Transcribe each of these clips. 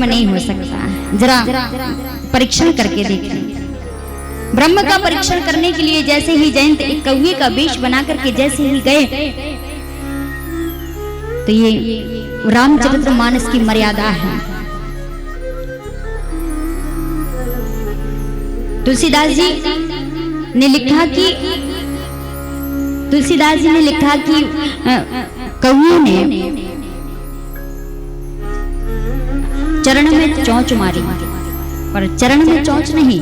नहीं हो सकता। जरा परीक्षण करके देखें। ब्रह्म का परीक्षण करने के लिए जैसे ही जयंत एक कौवे का वेश बना करके जैसे ही गए, तो ये रामचरितमानस की मर्यादा है। तुलसीदास जी ने लिखा कि कौवे ने चरण में चोंच मारी, पर चरण में चोंच नहीं।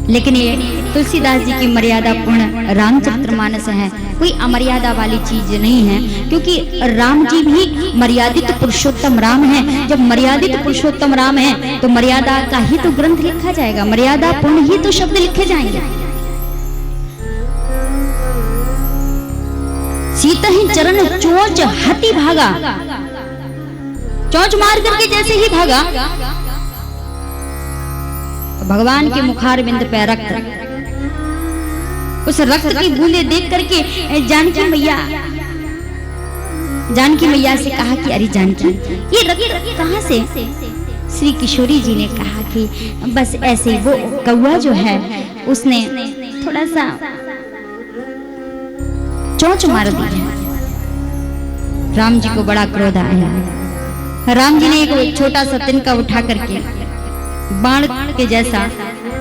लेकिन ये तुलसीदास जी की मर्यादा पूर्ण रामचरितमानस है, कोई अमर्यादा वाली चीज नहीं है, क्योंकि राम जी भी मर्यादित पुरुषोत्तम राम है। जब मर्यादित पुरुषोत्तम राम है तो मर्यादा का ही तो ग्रंथ लिखा जाएगा, मर्यादा पूर्ण ही तो शब्द लिखे जाएंगे। सीता ही चरण चोंच हति भागा, चोंच मार करके जैसे ही भागा, भगवान के मुखारविंद पे रक्त, उस रक्त की बूंदें देख करके जानकी मैया से कहा कि अरे जानकी, ये रक्त कहां से? श्री किशोरी जी ने कहा कि बस ऐसे वो कौवा जो है उसने थोड़ा सा चोंच मार दी है। राम जी को बड़ा क्रोध आया। राम जी ने एक छोटा सा तिनका उठा करके बाण के जैसा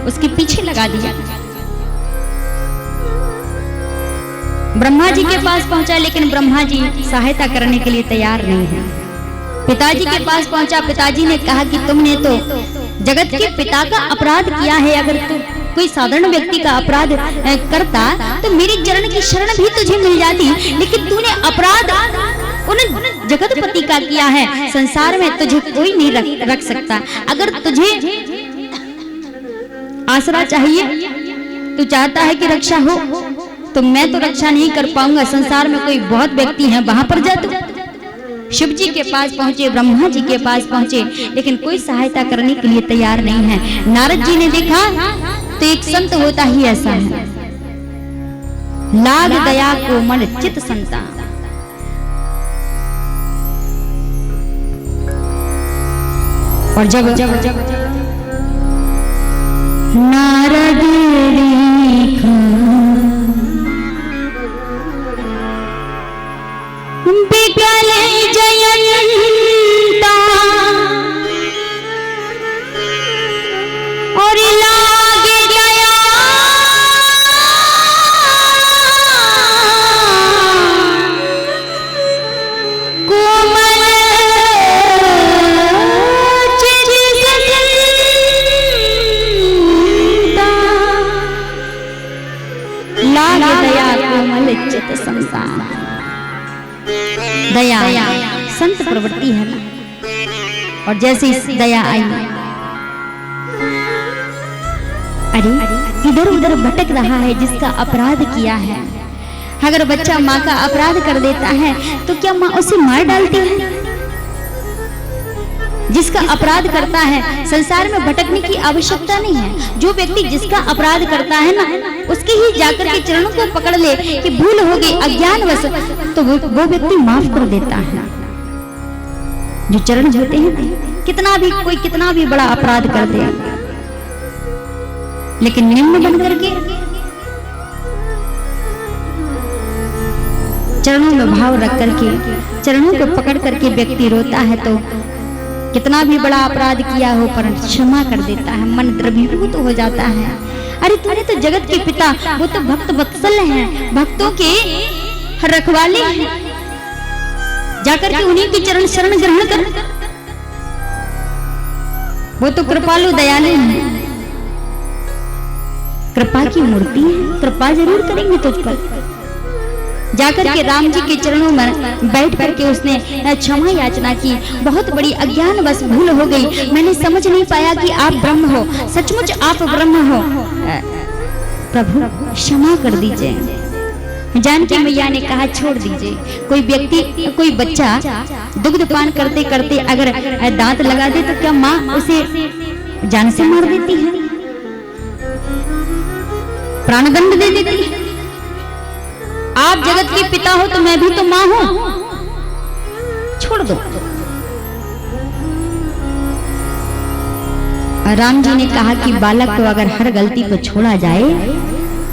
उसके पीछे लगा दिया। ब्रह्मा जी के पास पहुंचा, लेकिन ब्रह्मा जी सहायता करने के लिए तैयार नहीं है। पिताजी के पास पहुंचा, पिताजी ने कहा कि तुमने तो जगत के पिता का अपराध किया है। अगर तू कोई साधारण व्यक्ति का अपराध करता तो मेरे चरण की शरण भी तुझे मिल जाती, लेकिन तूने अपराध उन जगतपति का किया है। संसार में तुझे कोई नहीं रख सकता। अगर तुझे आसरा चाहिए, तू चाहता है कि रक्षा हो, तो मैं तो रक्षा नहीं कर पाऊंगा। संसार में कोई बहुत व्यक्ति हैं, वहां पर जा तू। शिव जी के पास पहुंचे, ब्रह्मा जी के पास पहुंचे, लेकिन कोई सहायता करने के लिए तैयार नहीं है। नारद जी ने देखा तो एक संत होता ही ऐसा है, लाग दया को मन चित संता। और जब नारद देखा बिकल जयंता और लागे दया कोमल चित संता। दया संत प्रवृत्ति है ना। और जैसे इस दया आई, अरे इधर उधर भटक रहा है जिसका अपराध किया है। अगर बच्चा माँ का अपराध कर देता है तो क्या माँ उसे मार डालती है? जिसका अपराध करता है संसार में भटकने की आवश्यकता नहीं है। जो व्यक्ति जिसका अपराध करता है ना, उसके ही जाकर के चरणों को पकड़ ले कि भूल हो गई, अज्ञानवश, तो वो व्यक्ति माफ कर देता है। जो चरण होते हैं, कोई कितना भी बड़ा अपराध कर दे, लेकिन निम्न बन करके चरणों में भाव रख करके, चरणों को पकड़ करके व्यक्ति रोता है, तो कितना भी बड़ा अपराध किया हो पर क्षमा कर देता है, मन द्रवीभूत हो जाता है। अरे तूने तो जगत के पिता, वो तो भक्त वत्सल हैं, भक्तों के रखवाले हैं, जाकर के उन्हीं के चरण शरण ग्रहण कर। वो तो कृपालु दयालु है, कृपा की मूर्ति है, कृपा जरूर करेंगे तुझ पर। जाकर के राम जी के चरणों में बैठ करके उसने क्षमा याचना की। बहुत बड़ी अज्ञानवश भूल हो गई, मैंने समझ नहीं पाया कि आप ब्रह्म हो, सचमुच आप ब्रह्म हो, प्रभु क्षमा कर दीजिए। जानकी मैया ने कहा छोड़ दीजिए। कोई व्यक्ति, कोई बच्चा दुग्ध पान करते करते अगर दांत लगा दे तो क्या माँ उसे जान से मार देती है, प्राणदंड दे देती है? आप जगत के पिता हो तो मैं भी तो माँ हूं, छोड़ दो। राम जी ने कहा कि बालक को अगर हर गलती को छोड़ा जाए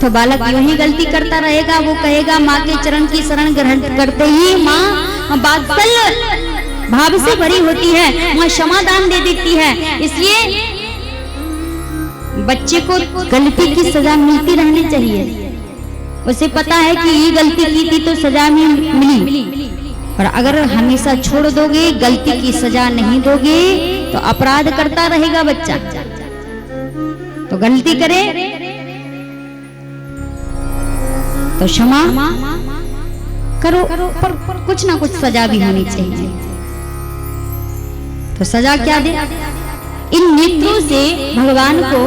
तो बालक यूं ही गलती करता रहेगा। वो कहेगा माँ के चरण की शरण ग्रहण करते ही माँ वात्सल्य भाव से भरी होती है, माँ क्षमादान दे देती है। इसलिए बच्चे को गलती की सजा मिलती रहनी चाहिए। उसे पता है कि ये गलती की थी तो सजा मिली, और अगर हमेशा छोड़ दोगे, गलती की सजा नहीं दोगे तो अपराध करता रहेगा बच्चा। तो गलती करे तो क्षमा करो, पर कुछ ना कुछ सजा भी होनी चाहिए। तो सजा क्या दे? इन नेत्रों से भगवान को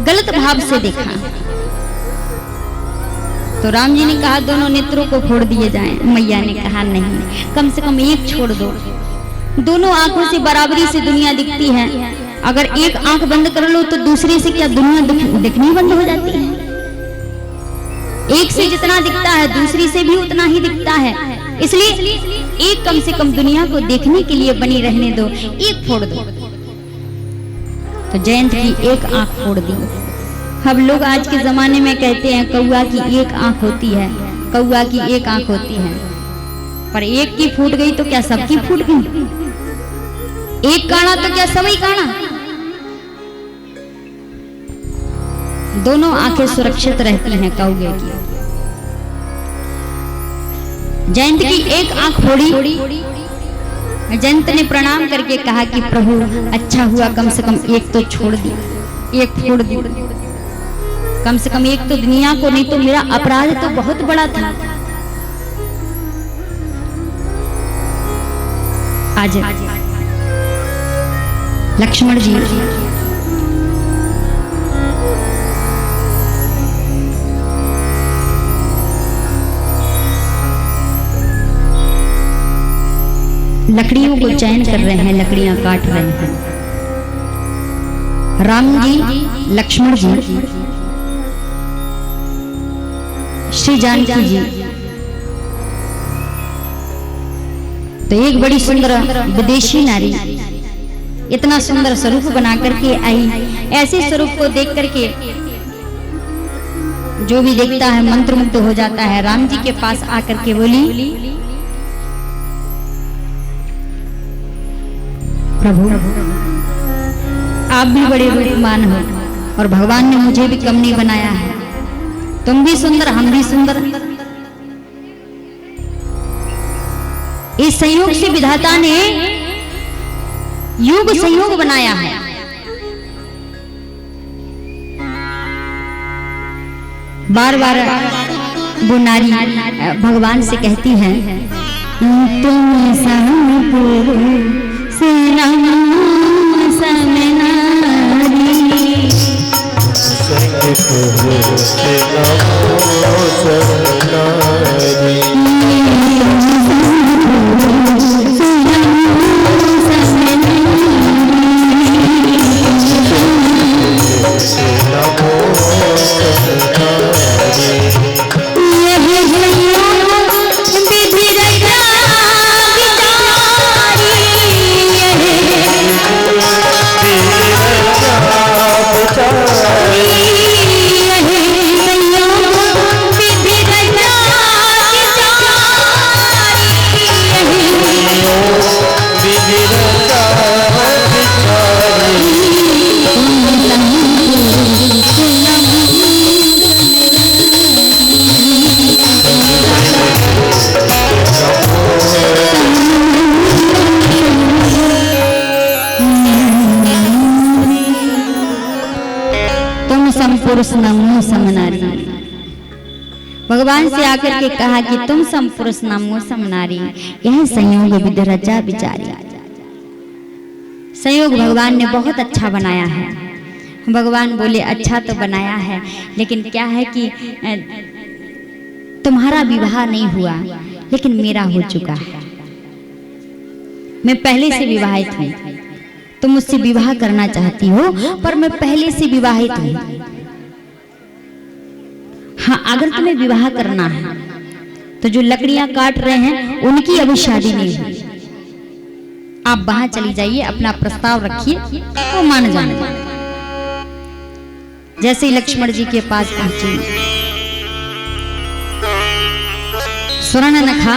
गलत भाव से देखा तो राम जी ने कहा दोनों नेत्रों को फोड़ दिए जाएं। मैया ने कहा नहीं, कम से कम एक छोड़ दो। दोनों आंखों से बराबरी से दुनिया दिखती है। अगर एक आंख बंद कर लो तो दूसरे से क्या दुनिया दिखनी बंद हो जाती है? एक से जितना दिखता है दूसरी से भी उतना ही दिखता है। इसलिए एक कम से कम दुनिया को देखने के लिए बनी रहने दो, एक फोड़ दो। तो जयंत की एक आंख फोड़ दी। हम लोग आज के जमाने में कहते हैं कौआ की एक आंख होती है, कौआ की एक आंख होती है, पर एक की फूट गई तो क्या सबकी फूट गई? एक काना तो क्या सभी काना? दोनों आंखें सुरक्षित रहती हैं कौए की। जयंत की एक आंख फोड़ी। जयंत ने प्रणाम करके कहा कि प्रभु अच्छा हुआ कम से कम एक तो छोड़ दी, एक फोड़ दी, कम से कम एक तो दुनिया को, नहीं तो मेरा अपराध तो बहुत बड़ा था। आज लक्ष्मण जी लकड़ियों को चयन कर रहे हैं, लकड़ियां काट रहे हैं। राम जी, लक्ष्मण जी, श्री जानकी जी तो एक बड़ी सुंदर विदेशी नारी इतना सुंदर स्वरूप बना करके आई। ऐसे स्वरूप को देख करके जो भी देखता है मंत्रमुग्ध हो जाता है। राम जी के पास आकर के बोली प्रभु आप भी बड़े रूपमान हो और भगवान ने मुझे भी कम नहीं बनाया है। तुम भी सुंदर, हम भी सुंदर। इस संयोग से विधाता ने युग संयोग बनाया है। बार बार वो नारी भगवान से कहती है तुम पुरुष नमो समनारी। भगवान से आकर के कहा कि तुम सम पुरुष नमो समनारी, यह संयोग विधि रचा बिचारी। संयोग भगवान ने बहुत अच्छा बनाया है। भगवान बोले अच्छा तो बनाया है, लेकिन क्या है कि तुम्हारा विवाह नहीं हुआ, लेकिन मेरा हो चुका है। मैं पहले से विवाहित हूँ, तुम मुझसे विवाह करना चाहती हो, पर मैं पहले से विवाहित हूँ। हाँ, अगर तुम्हें विवाह करना है तो जो लकड़ियां काट रहे हैं उनकी अभी शादी नहीं हुई, आप वहां चली जाइए, अपना प्रस्ताव रखिए, वो मान जाने। जैसे ही लक्ष्मण जी के पास पहुंची, स्वर्णनखा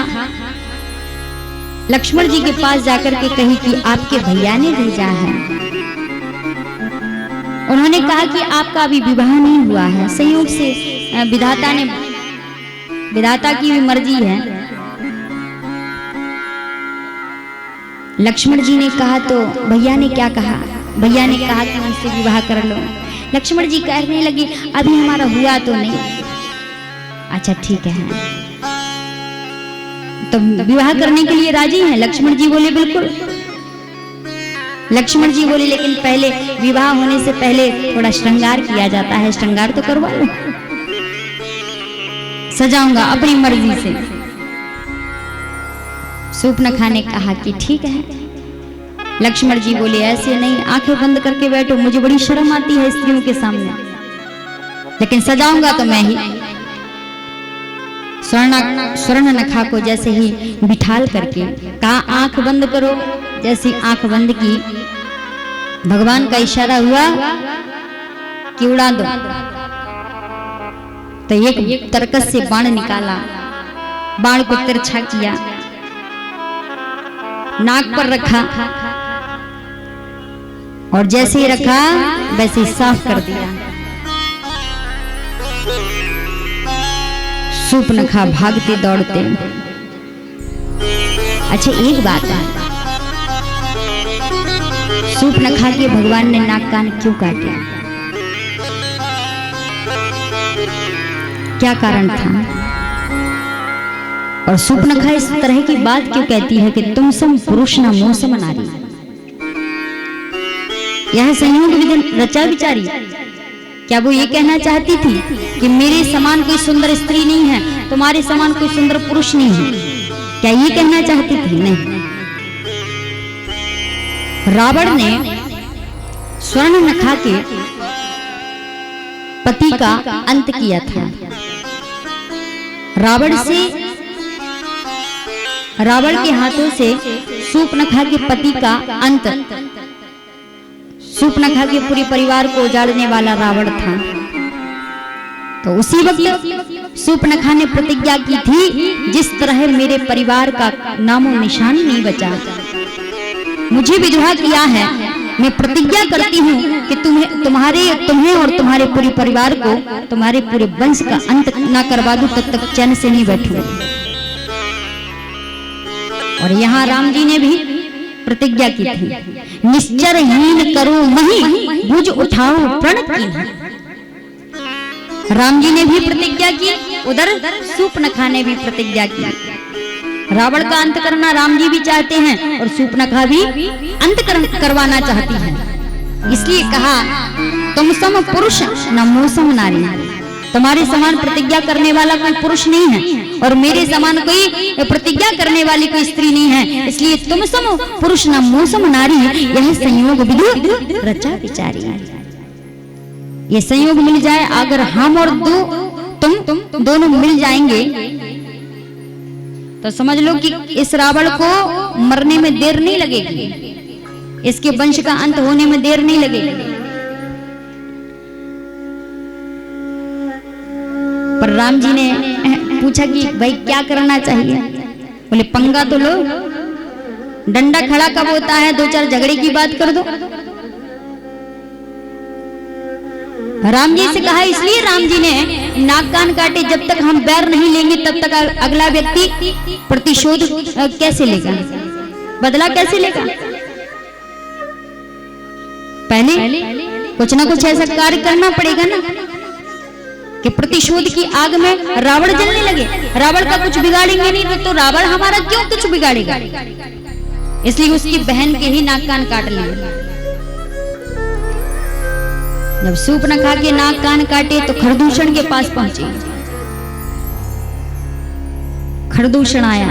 लक्ष्मण जी के पास जाकर के कही कि आपके भैया ने भेजा है। उन्होंने कहा कि आपका अभी विवाह नहीं हुआ है, संयोग से विधाता की भी मर्जी है। लक्ष्मण जी ने कहा तो भैया ने क्या कहा? भैया ने कहा कि मुझसे विवाह कर लो। लक्ष्मण जी कहने लगे अभी हमारा हुआ तो नहीं। अच्छा ठीक है, तो विवाह करने के लिए राजी हैं? लक्ष्मण जी बोले बिल्कुल। लक्ष्मण जी बोले लेकिन पहले विवाह होने से पहले थोड़ा श्रृंगार किया जाता है, श्रृंगार तो करवा लो। सजाऊंगा अपनी मर्जी से। शूर्पणखा ने कहा कि ठीक है। लक्ष्मण जी बोले ऐसे नहीं, आंखें बंद करके बैठो, मुझे बड़ी शर्म आती है स्त्रियों के सामने, लेकिन सजाऊंगा तो मैं ही। स्वर्णनखा को जैसे ही बिठाल करके कहा आंख बंद करो, जैसी आंख बंद की, भगवान का इशारा हुआ कि उड़ा दो। तो एक तरकस से बाण निकाला, बाण को तिरछा किया, नाक पर रखा और जैसे ही रखा वैसे ही साफ कर दिया। शूर्पणखा भागते दौड़ते। अच्छा एक बात है, शूर्पणखा के भगवान ने नाक कान क्यों काटे? क्या कारण था? और शूर्पणखा इस तरह की बात क्यों कहती है कि तुम सम पुरुष न मोसम नारी? यह संयोग विधि रचा विचारी। क्या वो ये कहना चाहती थी कि मेरे समान कोई सुंदर स्त्री नहीं है, तुम्हारे समान कोई सुंदर पुरुष नहीं है? क्या ये कहना चाहती थी? नहीं। रावण ने स्वर्णनखा के पति का अंत किया था। रावण के हाथों से शूर्पणखा के पति का अंत, शूर्पणखा के पूरे परिवार को उजाड़ने वाला रावण था। तो उसी वक्त शूर्पणखा ने प्रतिज्ञा की थी जिस तरह मेरे परिवार का नामो निशान नहीं बचा, मुझे विधवा किया है, मैं प्रतिज्ञा करती हूँ कि तुम्हें और तुम्हारे पूरे परिवार को, तुम्हारे पूरे वंश का अंत ना करवा दूं तब तक चैन से नहीं बैठूंगा। और यहाँ राम जी ने भी प्रतिज्ञा की थी, निश्चरहीन करो मही, भुज उठाओ प्रण कीन्हा। राम जी ने भी प्रतिज्ञा की, उधर शूर्पणखा ने भी प्रतिज्ञा की। रावण का अंत करना राम जी भी चाहते हैं और शूर्पणखा भी अंत करवाना चाहती है। इसलिए कहा तुम सम पुरुष न मोसम नारी। तुम्हारे समान प्रतिज्ञा करने वाला कोई पुरुष नहीं है और मेरे समान कोई प्रतिज्ञा करने वाली कोई स्त्री नहीं है, इसलिए तुम सम पुरुष न मोसम नारी। यह संयोग विधि रचा विचारी। ये संयोग मिल जाए, अगर हम और तुम दोनों मिल जाएंगे तो समझ लो कि इस रावण को मरने में देर नहीं लगेगी, इसके वंश का अंत होने में देर नहीं लगेगी। पर राम जी ने पूछा कि भाई क्या करना चाहिए? बोले पंगा तो लो, डंडा खड़ा कब होता है, दो चार झगड़े की बात कर दो। राम जी से कहा, इसलिए राम जी ने नाक कान काटे। जब तक हम बैर नहीं लेंगे तब तक अगला व्यक्ति प्रतिशोध कैसे लेगा, बदला कैसे लेगा? पहले कुछ ना कुछ ऐसा कार्य करना पड़ेगा ना कि प्रतिशोध की आग में रावण जलने लगे। रावण का कुछ बिगाड़ेंगे नहीं तो रावण हमारा क्यों कुछ बिगाड़ेगा? इसलिए उसकी बहन के ही नाक कान काट लिए। जब शूर्पणखा के नाक कान काटे तो खरदूषण के पास पहुंचे। खरदूषण आया,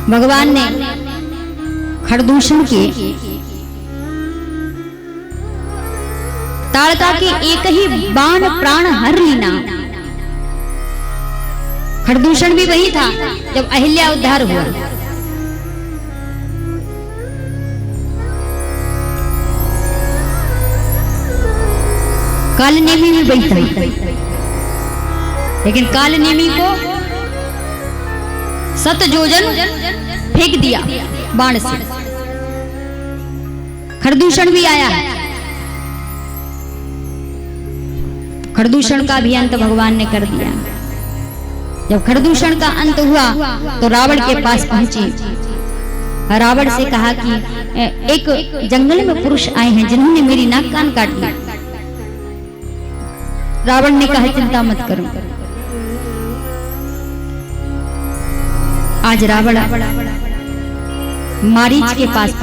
भगवान ने खरदूषण के ताड़का के एक ही बाण प्राण हर लीना। खरदूषण भी वही था जब अहिल्या उद्धार हुआ। काल नेमी में बैठा, लेकिन काल नेमी को 7 योजन फेंक दिया बाण से। खरदूषण भी आया, खरदूषण का भी अंत भगवान ने कर दिया। जब खरदूषण का अंत हुआ तो रावण के पास पहुंची, रावण से कहा कि एक जंगल में पुरुष आए हैं जिन्होंने मेरी नाक कान काट ली। रावण ने कहा चिंता मत करो। आज रावण मारीच के पास